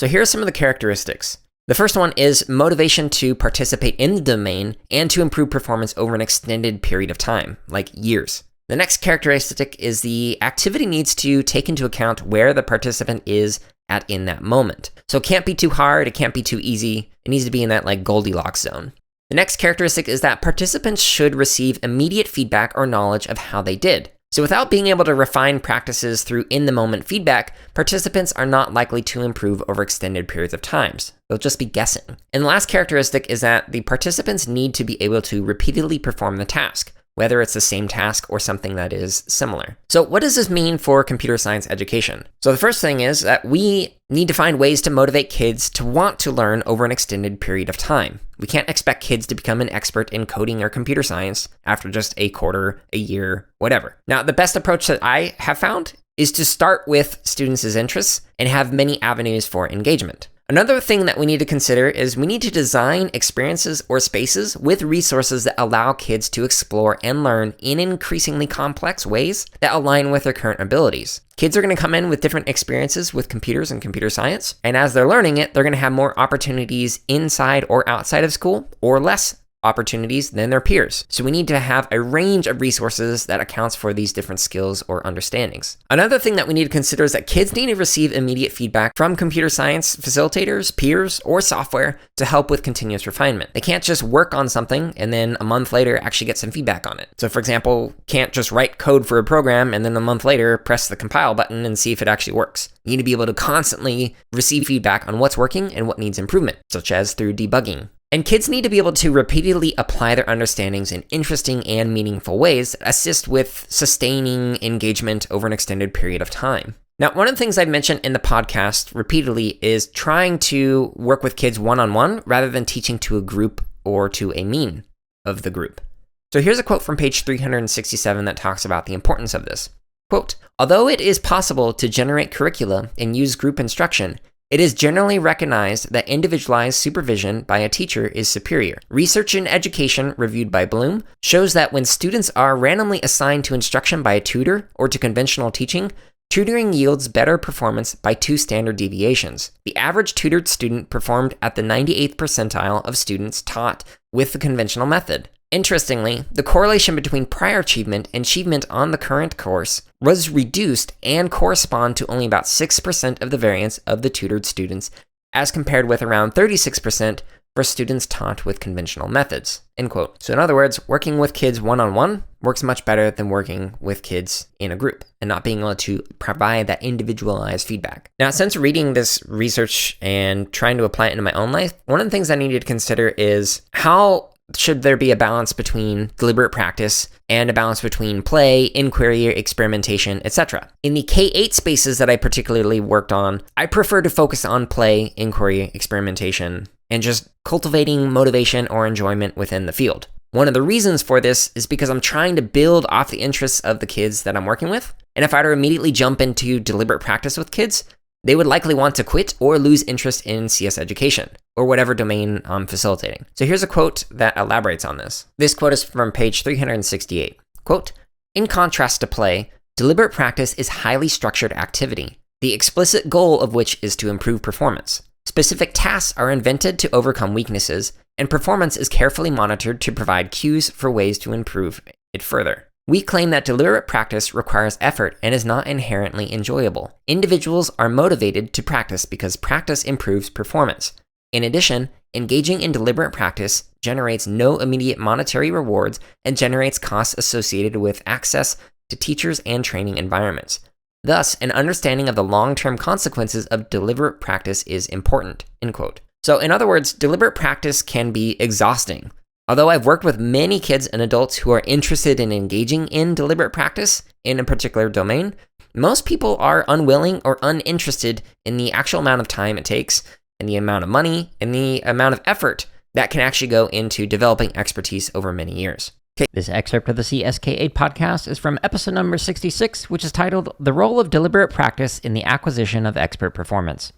So here are some of the characteristics. The first one is motivation to participate in the domain and to improve performance over an extended period of time, like years. The next characteristic is the activity needs to take into account where the participant is at in that moment. So it can't be too hard, it can't be too easy, it needs to be in that like Goldilocks zone. The next characteristic is that participants should receive immediate feedback or knowledge of how they did. So without being able to refine practices through in-the-moment feedback, participants are not likely to improve over extended periods of times. They'll just be guessing. And the last characteristic is that the participants need to be able to repeatedly perform the task, whether it's the same task or something that is similar. So what does this mean for computer science education? So the first thing is that we need to find ways to motivate kids to want to learn over an extended period of time. We can't expect kids to become an expert in coding or computer science after just a quarter, a year, whatever. Now, the best approach that I have found is to start with students' interests and have many avenues for engagement. Another thing that we need to consider is we need to design experiences or spaces with resources that allow kids to explore and learn in increasingly complex ways that align with their current abilities. Kids are going to come in with different experiences with computers and computer science, and as they're learning it, they're going to have more opportunities inside or outside of school, or less opportunities than their peers. So we need to have a range of resources that accounts for these different skills or understandings. Another thing that we need to consider is that kids need to receive immediate feedback from computer science facilitators, peers, or software to help with continuous refinement. They can't just work on something and then a month later actually get some feedback on it. So for example, can't just write code for a program and then a month later press the compile button and see if it actually works. You need to be able to constantly receive feedback on what's working and what needs improvement, such as through debugging. And kids need to be able to repeatedly apply their understandings in interesting and meaningful ways that assist with sustaining engagement over an extended period of time. Now, one of the things I've mentioned in the podcast repeatedly is trying to work with kids one-on-one rather than teaching to a group or to a mean of the group. So here's a quote from page 367 that talks about the importance of this. Quote, "Although it is possible to generate curricula and use group instruction, it is generally recognized that individualized supervision by a teacher is superior. Research in education, reviewed by Bloom, shows that when students are randomly assigned to instruction by a tutor or to conventional teaching, tutoring yields better performance by 2 standard deviations. The average tutored student performed at the 98th percentile of students taught with the conventional method. Interestingly, the correlation between prior achievement and achievement on the current course was reduced and correspond to only about 6% of the variance of the tutored students, as compared with around 36% for students taught with conventional methods." End quote. So in other words, working with kids one-on-one works much better than working with kids in a group and not being able to provide that individualized feedback. Now, since reading this research and trying to apply it into my own life, one of the things I needed to consider is how should there be a balance between deliberate practice and a balance between play, inquiry, experimentation, etc. In the K-8 spaces that I particularly worked on, I prefer to focus on play, inquiry, experimentation, and just cultivating motivation or enjoyment within the field. One of the reasons for this is because I'm trying to build off the interests of the kids that I'm working with, and if I were to immediately jump into deliberate practice with kids, they would likely want to quit or lose interest in CS education, or whatever domain I'm facilitating. So here's a quote that elaborates on this. This quote is from page 368. Quote, "In contrast to play, deliberate practice is highly structured activity, the explicit goal of which is to improve performance. Specific tasks are invented to overcome weaknesses, and performance is carefully monitored to provide cues for ways to improve it further. We claim that deliberate practice requires effort and is not inherently enjoyable. Individuals are motivated to practice because practice improves performance. In addition, engaging in deliberate practice generates no immediate monetary rewards and generates costs associated with access to teachers and training environments. Thus, an understanding of the long-term consequences of deliberate practice is important." End quote. So in other words, deliberate practice can be exhausting. Although I've worked with many kids and adults who are interested in engaging in deliberate practice in a particular domain, most people are unwilling or uninterested in the actual amount of time it takes and the amount of money and the amount of effort that can actually go into developing expertise over many years. Okay. This excerpt of the CSK8 podcast is from episode number 66, which is titled "The Role of Deliberate Practice in the Acquisition of Expert Performance."